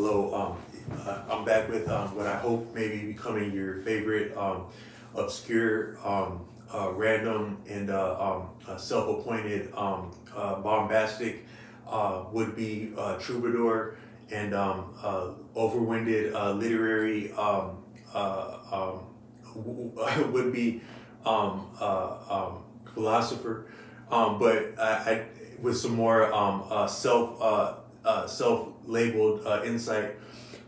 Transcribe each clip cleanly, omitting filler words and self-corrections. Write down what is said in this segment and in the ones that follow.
Hello, I'm back with what I hope may be becoming your favorite obscure, random, and self-appointed bombastic would-be troubadour and overwinded literary would-be philosopher, but I with some more self-labeled insight.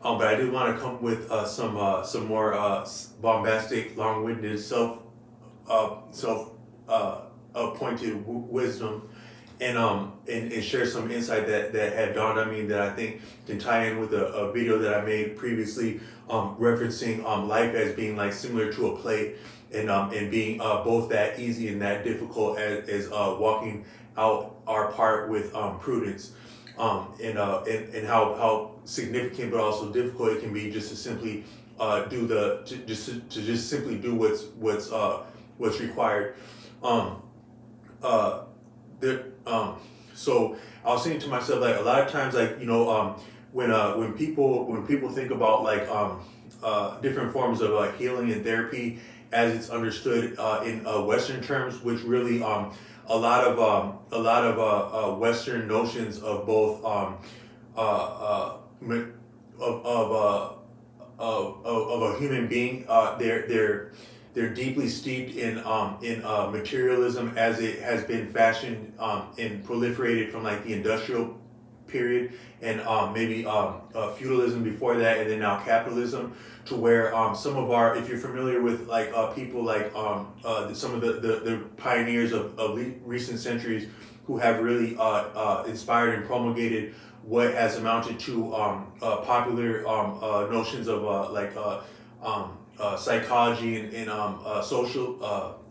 But I did want to come with some more bombastic, long-winded, self appointed wisdom, and share some insight that had dawned on me that I think can tie in with a video that I made previously, referencing life as being like similar to a play, and being both that easy and that difficult as walking out our part with prudence, and how significant but also difficult it can be just to simply just simply do what's required. Um, uh, there, so I was saying to myself, like, a lot of times, like, when people think about like different forms of healing and therapy as it's understood in Western terms, which really a lot of Western notions of both of a human being, they're deeply steeped in materialism as it has been fashioned and proliferated from like the industrial period, and maybe feudalism before that, and then now capitalism, to where some of our, if you're familiar with like people like some of the pioneers of recent centuries who have really inspired and promulgated what has amounted to popular notions of psychology and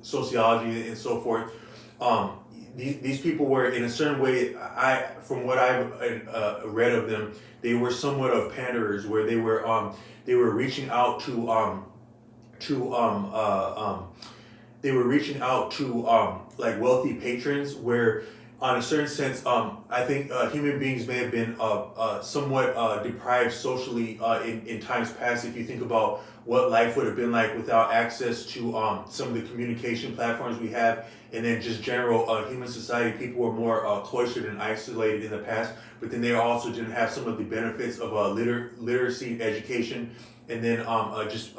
sociology and so forth. These people were, in a certain way, from what I've read of them, they were somewhat of panderers, where they were reaching out to they were reaching out to like wealthy patrons, where on a certain sense, I think human beings may have been somewhat deprived socially in times past. If you think about what life would have been like without access to some of the communication platforms we have, and then just general human society, people were more cloistered and isolated in the past. But then they also didn't have some of the benefits of literacy, education, and then just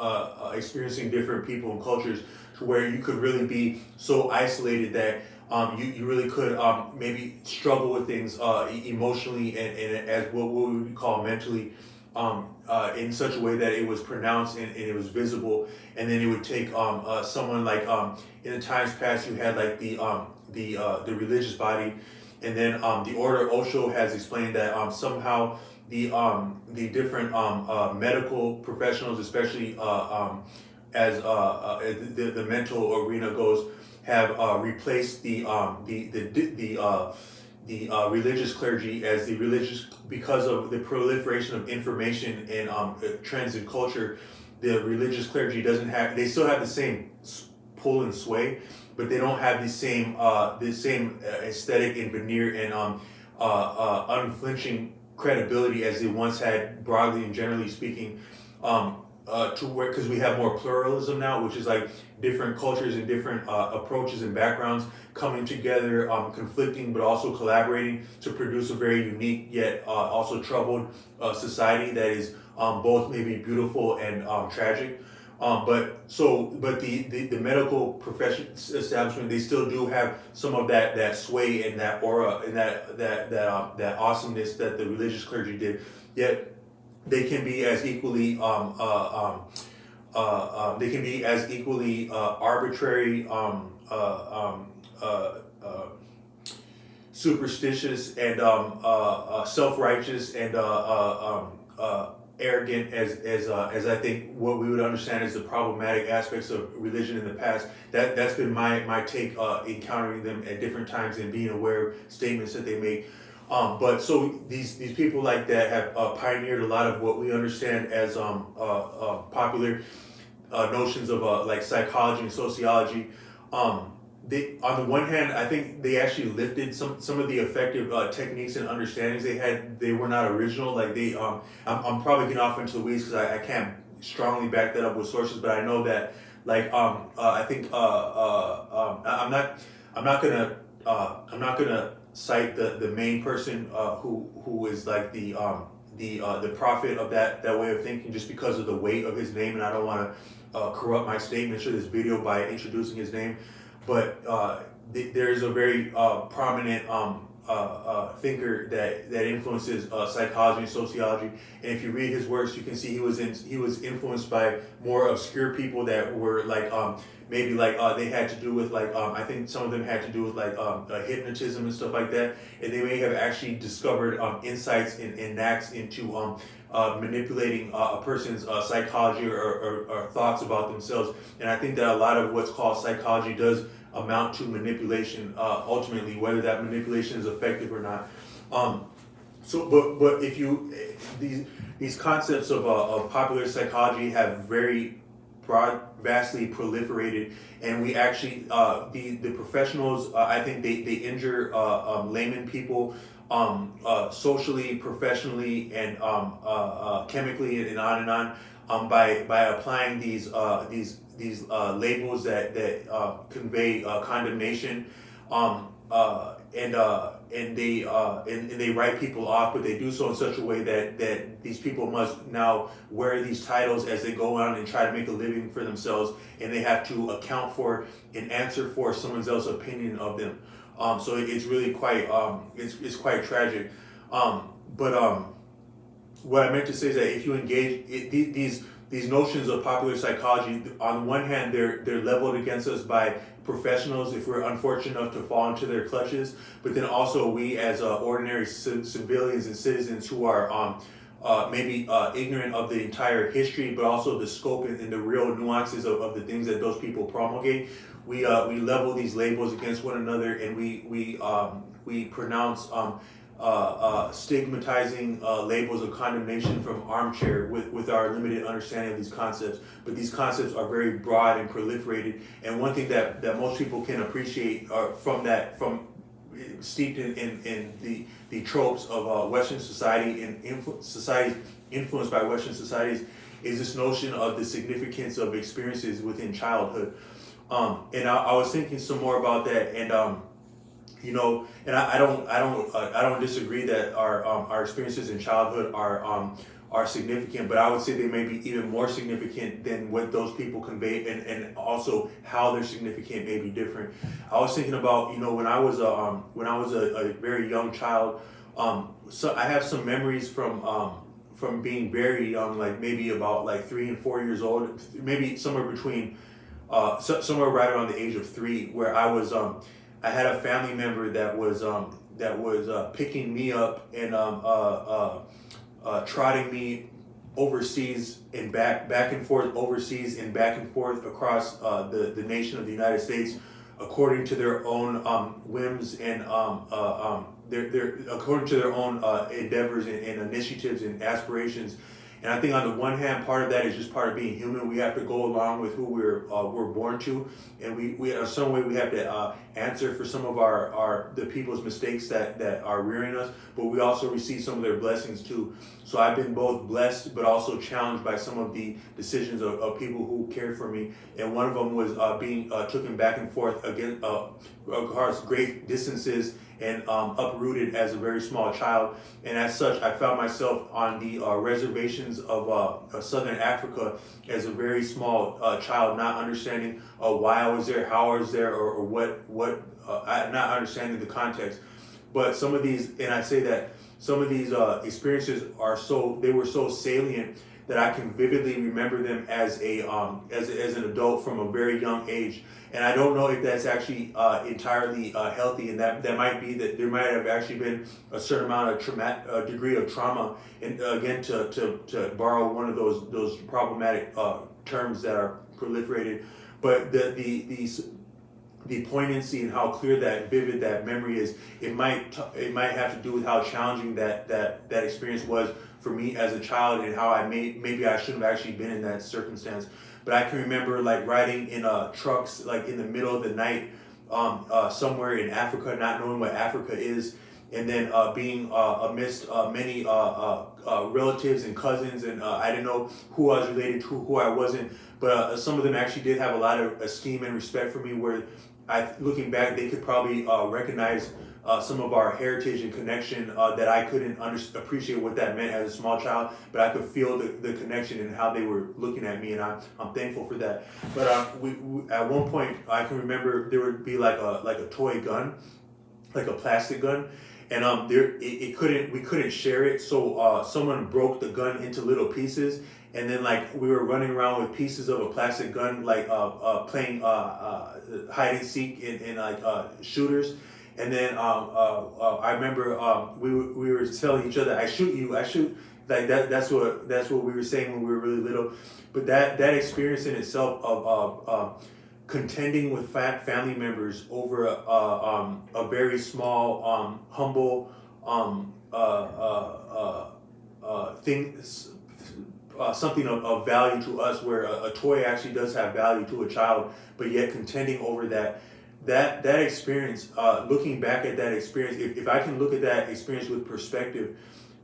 experiencing different people and cultures, to where you could really be so isolated that you really could maybe struggle with things emotionally, and as what we would call mentally, in such a way that it was pronounced and it was visible. And then it would take someone like, in the times past, you had like the religious body, and then the order. Osho has explained that somehow the different medical professionals, especially as the mental arena goes, have replaced the religious clergy as the religious, because of the proliferation of information and trends in culture. The religious clergy doesn't have, they still have the same pull and sway, but they don't have the same aesthetic and veneer and unflinching credibility as they once had, broadly and generally speaking. To where, because we have more pluralism now, which is like different cultures and different approaches and backgrounds coming together, conflicting but also collaborating to produce a very unique yet also troubled society that is both maybe beautiful and tragic. But the medical profession establishment, they still do have some of that sway and that aura and that awesomeness that the religious clergy did. Yet they can be as equally arbitrary, superstitious, and self-righteous, and arrogant as I think what we would understand as the problematic aspects of religion in the past. That's been my take, encountering them at different times and being aware of statements that they make. But so these people like that have pioneered a lot of what we understand as popular notions of like psychology and sociology. they, on the one hand, I think they actually lifted some of the effective techniques and understandings they had. They were not original. Like they, I'm probably getting off into the weeds because I can't strongly back that up with sources, but I know that like I think I'm not gonna I'm not gonna cite the main person who is like the prophet of that way of thinking just because of the weight of his name, and I don't want to corrupt my statements or this video by introducing his name, but there is a very prominent thinker that influences psychology and sociology. And if you read his works, you can see he was influenced by more obscure people that were like maybe like they had to do with like I think some of them had to do with like hypnotism and stuff like that. And they may have actually discovered insights and knacks into manipulating a person's psychology or thoughts about themselves. And I think that a lot of what's called psychology does amount to manipulation ultimately, whether that manipulation is effective or not. But if you these concepts of popular psychology have very vastly proliferated, and we actually the professionals I think they injure layman people socially, professionally, and chemically, and on by applying these labels that convey condemnation, and they write people off, but they do so in such a way that these people must now wear these titles as they go on and try to make a living for themselves, and they have to account for and answer for someone else's opinion of them. So it's really quite it's quite tragic. But what I meant to say is that if you engage these notions of popular psychology, on one hand, they're leveled against us by professionals if we're unfortunate enough to fall into their clutches, but then also we as ordinary civilians and citizens who are maybe ignorant of the entire history, but also the scope and the real nuances of the things that those people promulgate. We level these labels against one another, and we pronounce stigmatizing labels of condemnation from armchair with our limited understanding of these concepts. But these concepts are very broad and proliferated. And one thing that most people can appreciate from steeped in the tropes of Western society and societies influenced by Western societies is this notion of the significance of experiences within childhood. And I was thinking some more about that, and and I don't disagree that our experiences in childhood are significant, but I would say they may be even more significant than what those people convey, and also how they're significant may be different. I was thinking about when I was a very young child. So I have some memories from being very young, like maybe about like 3 and 4 years old, maybe somewhere between somewhere right around the age of 3, where I had a family member that was picking me up and trotting me overseas and back and forth overseas and back and forth across the nation of the United States, according to their own whims and their according to their own endeavors and initiatives and aspirations. And I think on the one hand, part of that is just part of being human. We have to go along with who we're born to, and we in some way we have to answer for some of the people's mistakes that are rearing us. But we also receive some of their blessings too. So I've been both blessed, but also challenged by some of the decisions of people who cared for me. And one of them was being taken back and forth again across great distances and uprooted as a very small child. And as such, I found myself on the reservations of Southern Africa as a very small child, not understanding why I was there, how I was there, or not understanding the context. But some of these, and I say that some of these experiences they were so salient that I can vividly remember them as an adult from a very young age. And I don't know if that's actually entirely healthy, and that might be that there might have actually been a certain amount of degree of trauma. And again, to borrow one of those problematic terms that are proliferated, but the poignancy and how clear that vivid that memory is, it might have to do with how challenging that experience was for me as a child, and how maybe I shouldn't have actually been in that circumstance. But I can remember like riding in trucks like in the middle of the night somewhere in Africa, not knowing what Africa is, and then being amidst many relatives and cousins, and I didn't know who I was related to, who I wasn't, but some of them actually did have a lot of esteem and respect for me, where looking back, they could probably recognize some of our heritage and connection that I couldn't appreciate what that meant as a small child, but I could feel the connection and how they were looking at me, and I'm thankful for that. But we at one point, I can remember there would be like a toy gun, like a plastic gun, and we couldn't share it, so someone broke the gun into little pieces, and then like we were running around with pieces of a plastic gun, like playing hide and seek in like shooters. And then I remember we were telling each other, "I shoot you, I shoot." Like that's what we were saying when we were really little. But that experience in itself of contending with family members over a very small, humble thing, something of value to us, where a toy actually does have value to a child, but yet contending over that experience, looking back at that experience, if I can look at that experience with perspective,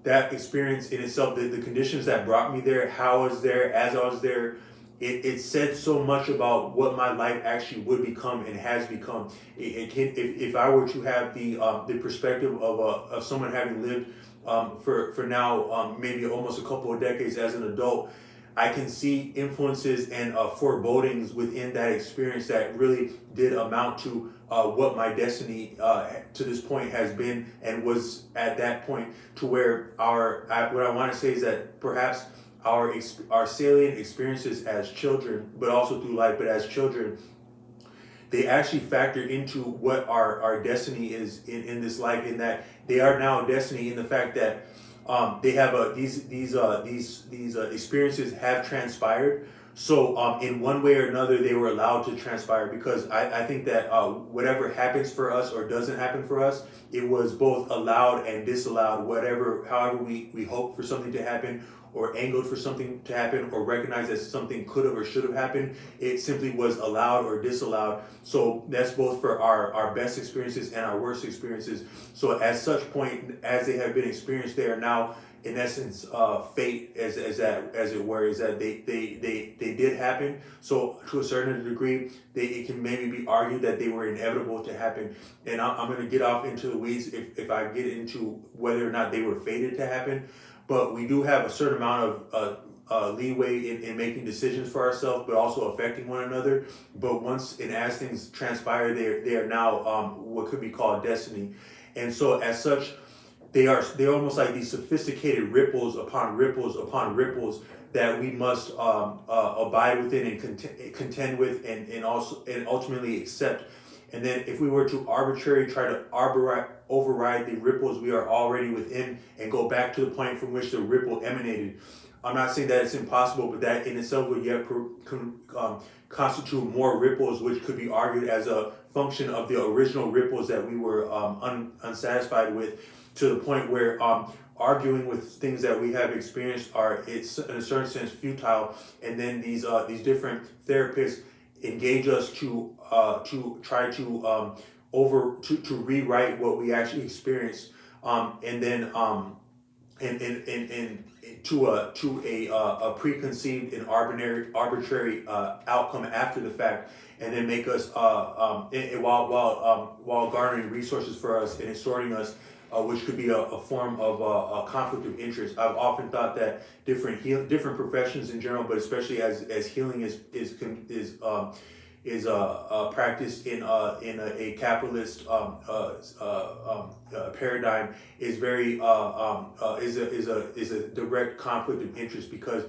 that experience in itself, the conditions that brought me there, how I was there, as I was there, it said so much about what my life actually would become and has become. If I were to have the perspective of someone having lived for now maybe almost a couple of decades as an adult, I can see influences and forebodings within that experience that really did amount to what my destiny to this point has been and was at that point, to where what I want to say is that perhaps our salient experiences as children, but also through life, but as children, they actually factor into what our destiny is in this life, in that they are now destiny, in the fact that they have these experiences have transpired. So in one way or another, they were allowed to transpire, because I think that whatever happens for us or doesn't happen for us, it was both allowed and disallowed. However we hope for something to happen, or angled for something to happen, or recognized that something could have or should have happened, it simply was allowed or disallowed. So that's both for our best experiences and our worst experiences. So at such point as they have been experienced, they are now in essence fate, as it were, is that they did happen. So to a certain degree, it can maybe be argued that they were inevitable to happen. And I'm going to get off into the weeds if I get into whether or not they were fated to happen. But we do have a certain amount of leeway in making decisions for ourselves, but also affecting one another. But once and as things transpire, they are now what could be called destiny. And so as such, they're almost like these sophisticated ripples upon ripples upon ripples that we must abide within and contend with, and ultimately accept. And then if we were to try to override the ripples we are already within and go back to the point from which the ripple emanated, I'm not saying that it's impossible, but that in itself would yet constitute more ripples, which could be argued as a function of the original ripples that we were unsatisfied with, to the point where arguing with things that we have experienced it's in a certain sense futile. And then these different therapists engage us to try to rewrite what we actually experienced, and then and to a preconceived and arbitrary outcome after the fact, and then make us while garnering resources for us and extorting us, which could be a form of a conflict of interest. I've often thought that different professions in general, but especially as healing is practiced in a capitalist paradigm, is very is a direct conflict of interest, because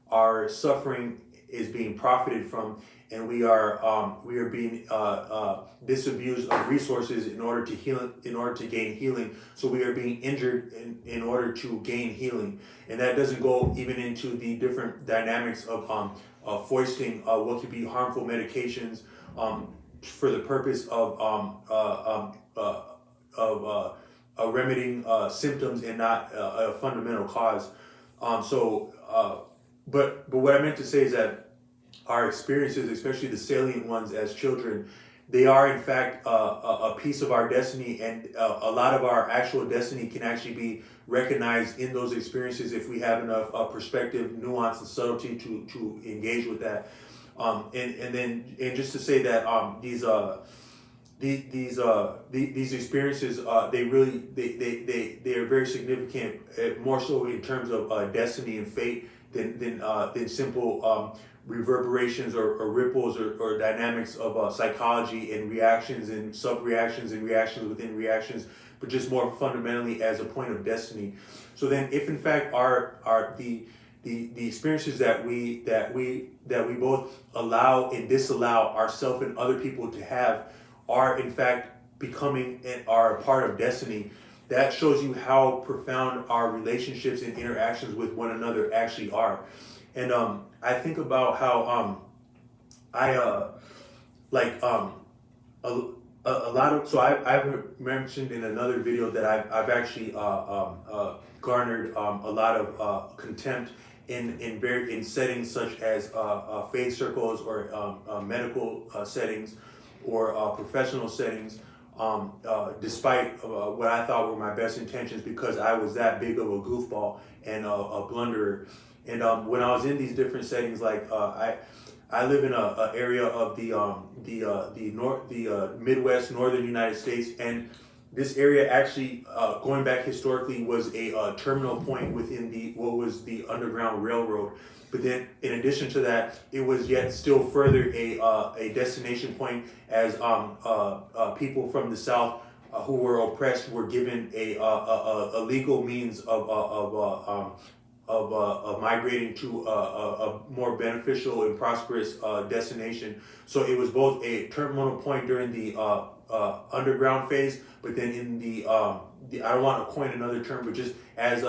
our suffering is being profited from, and we are being disabused of resources in order to gain healing. So we are being injured in order to gain healing, and that doesn't go even into the different dynamics of foisting what could be harmful medications for the purpose of remedying symptoms and not a fundamental cause. But what I meant to say is that our experiences, especially the salient ones as children, they are in fact a piece of our destiny, and a lot of our actual destiny can actually be recognized in those experiences if we have enough perspective, nuance, and subtlety to engage with that. And just to say that these experiences they are very significant, more so in terms of destiny and fate than simple reverberations or ripples or dynamics of psychology and reactions and sub-reactions and reactions within reactions, but just more fundamentally as a point of destiny. So then, if in fact the experiences that we both allow and disallow ourselves and other people to have are in fact becoming and are a part of destiny, that shows you how profound our relationships and interactions with one another actually are. And I think about how I like a lot of, so I've mentioned in another video that I've actually garnered a lot of contempt in settings such as faith circles or medical settings or professional settings, despite what I thought were my best intentions, because I was that big of a goofball and a blunderer. And when I was in these different settings, like I live in a area of the Midwest, northern United States, and this area actually, going back historically, was a terminal point within what was the Underground Railroad. But then, in addition to that, it was yet still further a destination point, as people from the South who were oppressed were given a legal means of migrating to a more beneficial and prosperous destination. So it was both a terminal point during the underground phase, but then in the I don't want to coin another term, but just as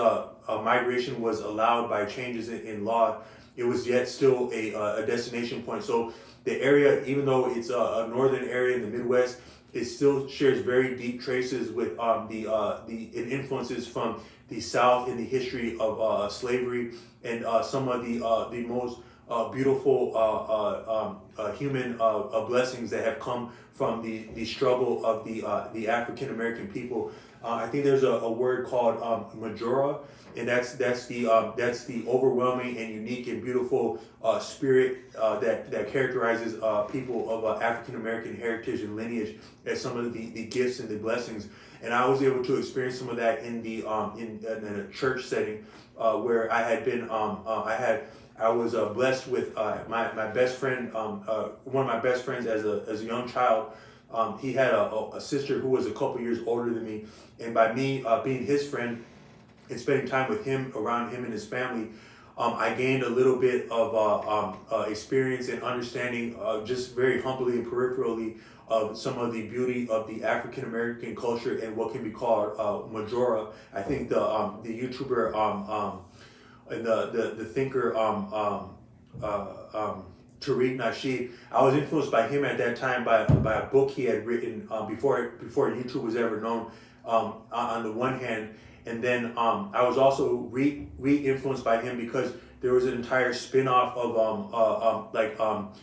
migration was allowed by changes in law, it was yet still a destination point. So the area, even though it's a northern area in the Midwest, it still shares very deep traces with the influences from the South in the history of slavery and some of the most beautiful human blessings that have come from the struggle of the African American people. I think there's a word called majora, and that's the overwhelming and unique and beautiful spirit that characterizes people of African American heritage and lineage as some of the gifts and the blessings. And I was able to experience some of that in a church setting where I had been. I was blessed with my best friend, one of my best friends as a young child. He had a sister who was a couple years older than me, and by me being his friend and spending time with him, around him and his family, I gained a little bit of experience and understanding, just very humbly and peripherally, of some of the beauty of the African American culture and what can be called majora. I think the YouTuber and the thinker Tariq Nasheed, I was influenced by him at that time by a book he had written before YouTube was ever known, on the one hand. And then I was also re-influenced by him because there was an entire spin-off of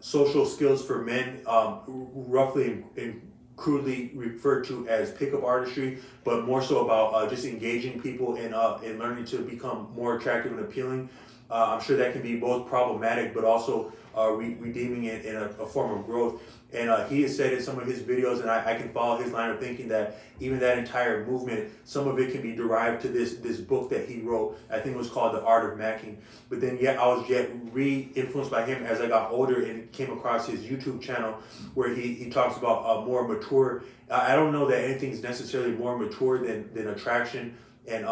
social skills for men, roughly and crudely referred to as pickup artistry, but more so about just engaging people and learning to become more attractive and appealing. I'm sure that can be both problematic, but also redeeming it in a form of growth. And he has said in some of his videos, and I can follow his line of thinking, that even that entire movement, some of it can be derived to this book that he wrote. I think it was called The Art of Macking. But then I was yet re-influenced by him as I got older and came across his YouTube channel where he talks about more mature. I don't know that anything's necessarily more mature than attraction and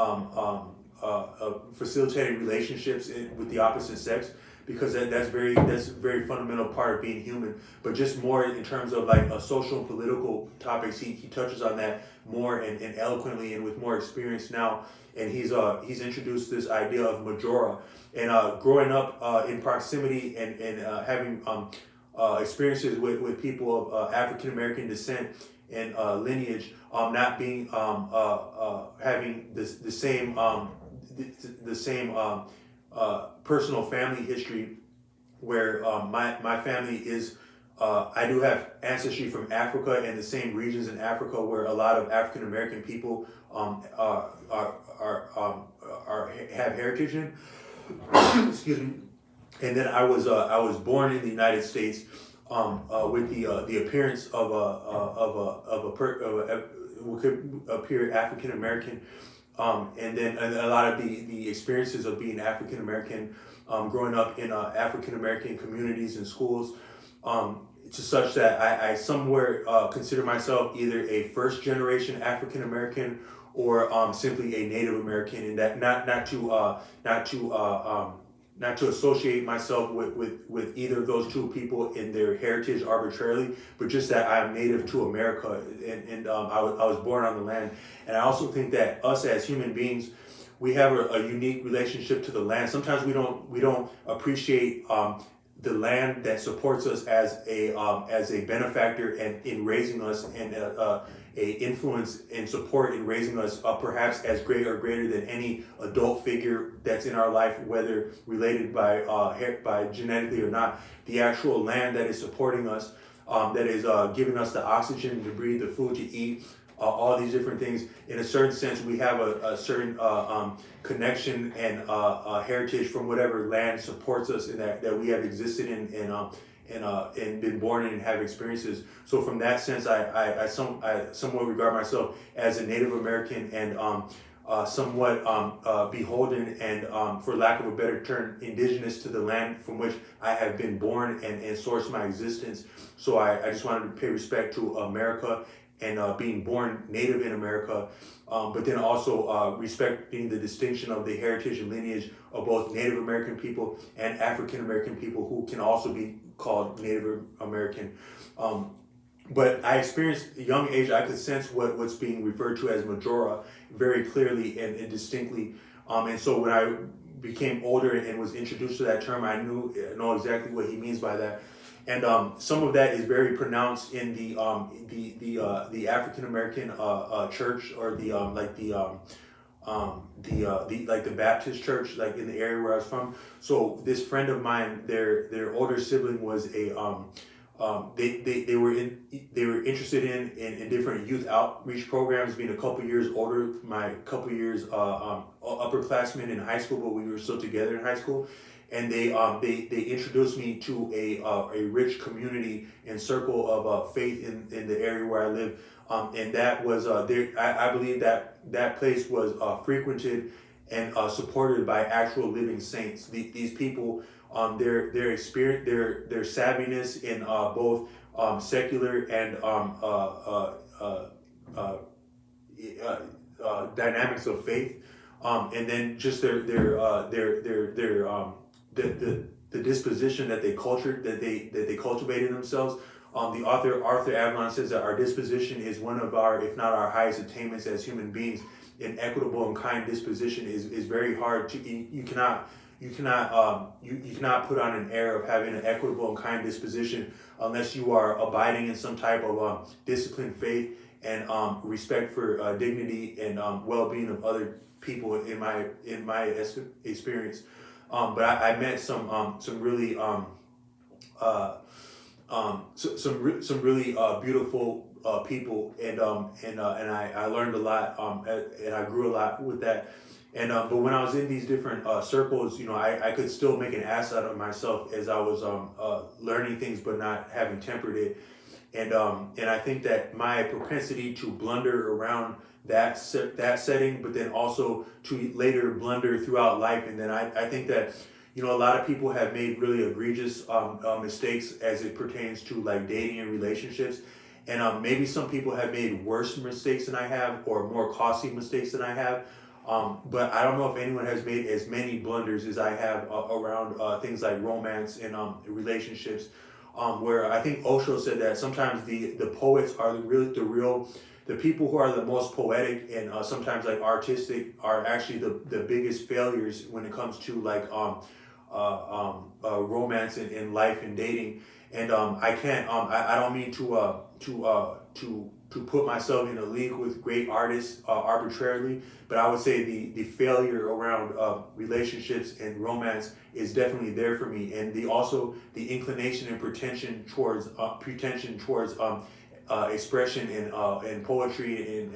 facilitating relationships with the opposite sex, because that's a very fundamental part of being human. But just more in terms of like social and political topics, he touches on that more and eloquently and with more experience now. And he's introduced this idea of majora. And growing up in proximity and having experiences with people of African American descent and lineage, not being having the same personal family history, where my family is I do have ancestry from Africa and the same regions in Africa where a lot of African American people have heritage in. Excuse me. And then I was born in the United States with the appearance of a who could appear African American, and then a lot of the experiences of being African American, growing up in African American communities and schools, to such that I somewhere consider myself either a first generation African American or simply a Native American, and that not to associate myself with either of those two people in their heritage arbitrarily, but just that I'm native to America, and I was born on the land. And I also think that us as human beings, we have a unique relationship to the land. Sometimes we don't appreciate the land that supports us as a benefactor and in raising us, and a influence and support in raising us, perhaps as great or greater than any adult figure that's in our life, whether related by genetically or not. The actual land that is supporting us, that is giving us the oxygen to breathe, the food to eat, all these different things. In a certain sense, we have a certain connection and heritage from whatever land supports us, and that we have existed in, and been born in and have experiences. So from that sense, I somewhat regard myself as a Native American, and somewhat beholden and, for lack of a better term, indigenous to the land from which I have been born and source my existence. So I just wanted to pay respect to America and being born native in America, but then also respecting the distinction of the heritage and lineage of both Native American people and African American people, who can also be called Native American. But I experienced at a young age, I could sense what's being referred to as Majora very clearly and distinctly. And so when I became older and was introduced to that term, I know exactly what he means by that. And some of that is very pronounced in the African American church, or the Baptist church, like in the area where I was from. So this friend of mine, their older sibling was they were interested in different youth outreach programs, being a couple years older, my couple years upperclassmen in high school, but we were still together in high school. And they introduced me to a rich community and circle of faith in the area where I live, and that was I believe that place was frequented and supported by actual living saints. These people, their experience, their savviness in both secular and dynamics of faith, and then just the disposition that they cultivated themselves. The author Arthur Avalon says that our disposition is one of our, if not our highest attainments as human beings. An equitable and kind disposition is very hard to. You cannot put on an air of having an equitable and kind disposition unless you are abiding in some type of disciplined faith and respect for dignity and well-being of other people. In my experience. But I met some really some really beautiful people, and I learned a lot, and I grew a lot with that. And but when I was in these different circles, I could still make an ass out of myself as I was learning things, but not having tempered it. And I think that my propensity to blunder around that setting, but then also to later blunder throughout life. And then I think that, a lot of people have made really egregious mistakes as it pertains to like dating and relationships. And maybe some people have made worse mistakes than I have, or more costly mistakes than I have. But I don't know if anyone has made as many blunders as I have around things like romance and relationships. Where I think Osho said that sometimes the poets are the people who are the most poetic and sometimes like artistic are actually the biggest failures when it comes to like romance and life and dating. And I can't I don't mean to to put myself in a league with great artists arbitrarily, but I would say the failure around relationships and romance is definitely there for me, and the inclination and pretension towards expression and poetry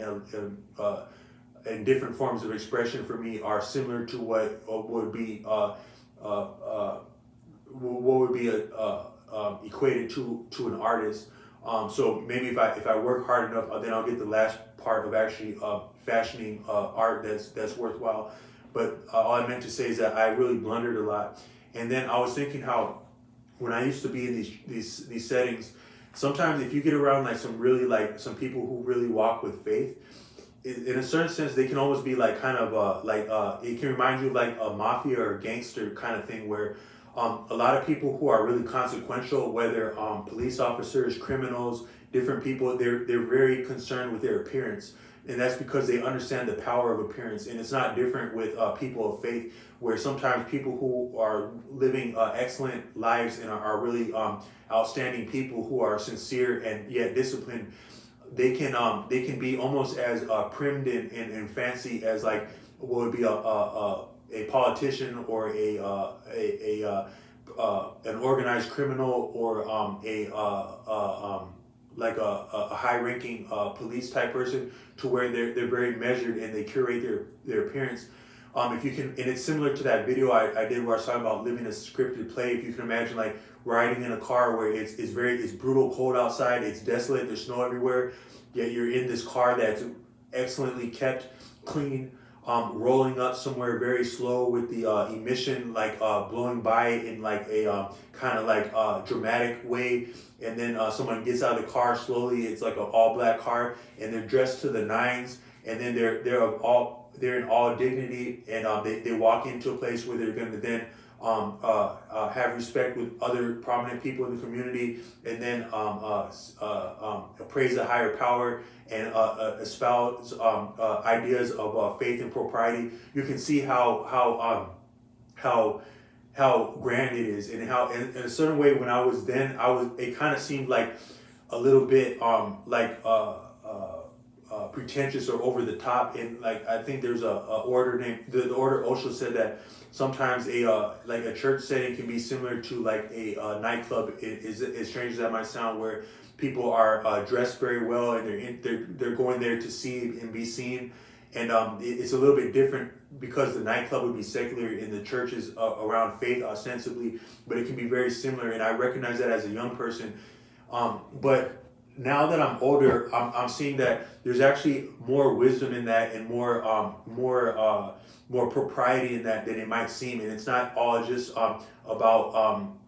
and different forms of expression for me are similar to what would be equated to an artist. So maybe if I work hard enough, then I'll get the last part of actually fashioning art that's worthwhile. But all I meant to say is that I really blundered a lot, and then I was thinking how when I used to be in these settings, sometimes if you get around like some people who really walk with faith, in a certain sense they can almost be like kind of it can remind you of like a mafia or gangster kind of thing where a lot of people who are really consequential, whether police officers, criminals, different people, they're very concerned with their appearance, and that's because they understand the power of appearance. And it's not different with people of faith, where sometimes people who are living excellent lives and are really outstanding people who are sincere and yet disciplined, they can be almost as primed and fancy as like what would be a politician or an organized criminal or a high-ranking police type person, to where they're very measured and they curate their appearance. If you can, and it's similar to that video I did where I was talking about living a scripted play. If you can imagine like riding in a car where it's brutal cold outside, it's desolate, there's snow everywhere, yet you're in this car that's excellently kept, clean, rolling up somewhere very slow with the emission like blowing by in like a kind of like dramatic way, and then someone gets out of the car slowly. It's like an all black car, and they're dressed to the nines, and then they're in all dignity, and they walk into a place where they're going to then have respect with other prominent people in the community, and then praise the higher power and espouse ideas of faith and propriety. You can see how grand it is, and how in a certain way when it kind of seemed like a little bit pretentious or over the top. And like I think there's a order named the order Osho said that sometimes a church setting can be similar to like a nightclub. As strange as that might sound, where people are dressed very well and they're going there to see and be seen, and it's a little bit different because the nightclub would be secular and the church is around faith ostensibly, but it can be very similar, and I recognize that as a young person, but now that I'm older, I'm seeing that there's actually more wisdom in that, and more propriety in that than it might seem, and it's not all just about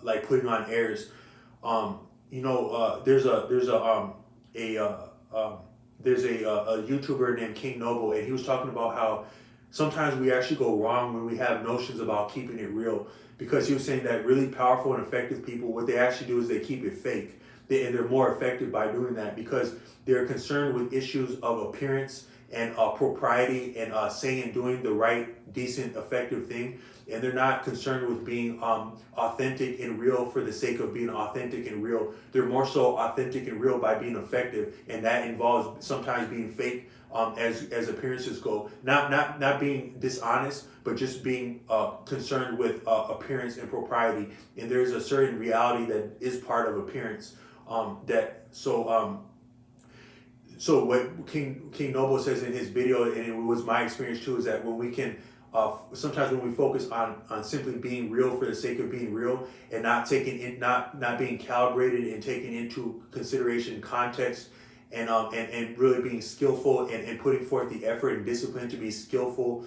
like putting on airs. There's a YouTuber named King Noble, and he was talking about how sometimes we actually go wrong when we have notions about keeping it real, because he was saying that really powerful and effective people, what they actually do is they keep it fake. And they're more effective by doing that because they're concerned with issues of appearance and propriety and saying and doing the right, decent, effective thing. And they're not concerned with being authentic and real for the sake of being authentic and real. They're more so authentic and real by being effective, and that involves sometimes being fake as appearances go. Not being dishonest, but just being concerned with appearance and propriety. And there's a certain reality that is part of appearance. So what King Noble says in his video, and it was my experience too, is that when we can sometimes when we focus on simply being real for the sake of being real, and not being calibrated and taking into consideration context, and really being skillful and putting forth the effort and discipline to be skillful,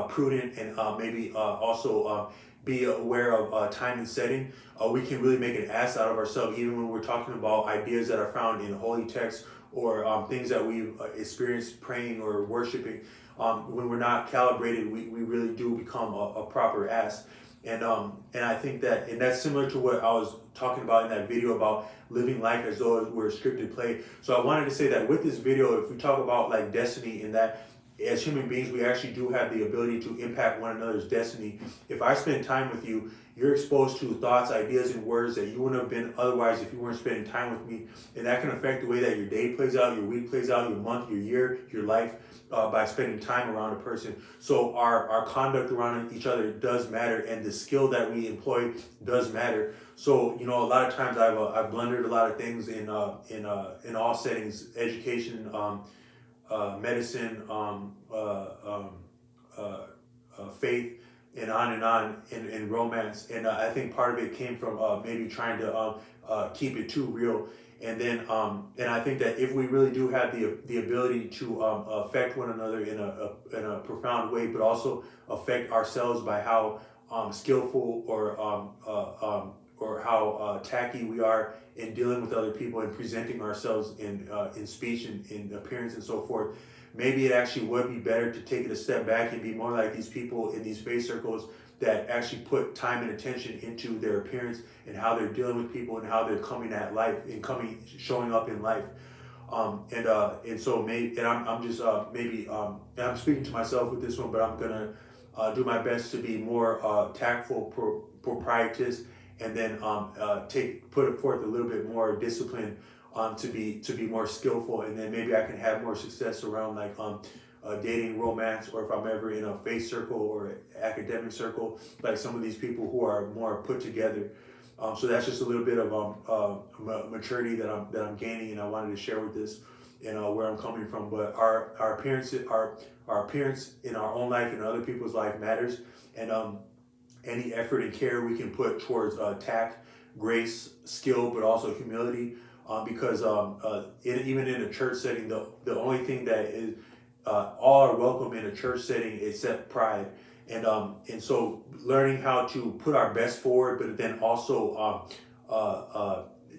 prudent, and maybe also be aware of time and setting, we can really make an ass out of ourselves, even when we're talking about ideas that are found in holy text or things that we've experienced praying or worshiping. When we're not calibrated, we really do become a proper ass. And I think and that's similar to what I was talking about in that video about living life as though we're a scripted play. So I wanted to say that with this video, if we talk about like destiny, in that as human beings, we actually do have the ability to impact one another's destiny. If I spend time with you, you're exposed to thoughts, ideas, and words that you wouldn't have been otherwise if you weren't spending time with me. And that can affect the way that your day plays out, your week plays out, your month, your year, your life, by spending time around a person. So our conduct around each other does matter, and the skill that we employ does matter. So a lot of times I've blundered a lot of things in all settings, education, medicine, faith, and on in romance. And I think part of it came from maybe trying to keep it too real. And I think that if we really do have the ability to affect one another in a profound way, but also affect ourselves by how skillful or how tacky we are in dealing with other people and presenting ourselves in speech and in appearance and so forth. Maybe it actually would be better to take it a step back and be more like these people in these faith circles that actually put time and attention into their appearance and how they're dealing with people and how they're coming at life and showing up in life. And so maybe, and I'm just maybe and I'm speaking to myself with this one, but I'm gonna do my best to be more tactful, proprietous, and then put forth a little bit more discipline to be more skillful, and then maybe I can have more success around like dating, romance, or if I'm ever in a faith circle or academic circle, like some of these people who are more put together. So that's just a little bit of maturity that I'm gaining, and I wanted to share with this and where I'm coming from. But our appearance, our appearance in our own life and other people's life matters, and any effort and care we can put towards tact, grace, skill, but also humility. Because even in a church setting, the only thing that is all are welcome in a church setting except pride, and so learning how to put our best forward, but then also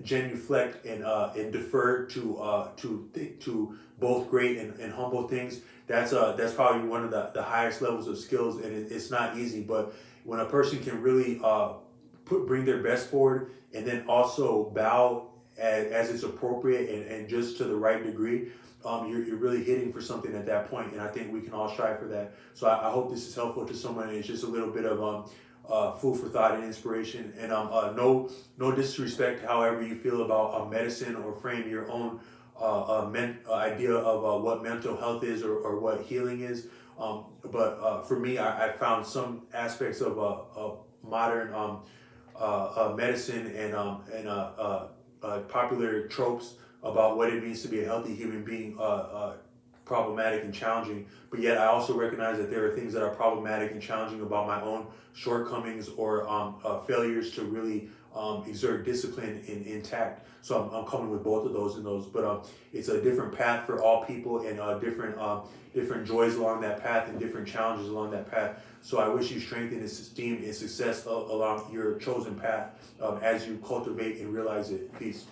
genuflect and defer to both great and humble things. That's probably one of the highest levels of skills, and it's not easy. But when a person can really bring their best forward and then also bow as it's appropriate and just to the right degree, you're really hitting for something at that point, and I think we can all strive for that. So I hope this is helpful to someone. It's just a little bit of food for thought and inspiration. And no disrespect, however you feel about medicine, or frame your own idea of what mental health is or what healing is. But for me, I found some aspects of modern medicine and popular tropes about what it means to be a healthy human being problematic and challenging. But yet I also recognize that there are things that are problematic and challenging about my own shortcomings or failures to really exert discipline in tact. So I'm coming with both of those and those. But it's a different path for all people, and different joys along that path and different challenges along that path. So I wish you strength and esteem and success along your chosen path as you cultivate and realize it. Peace.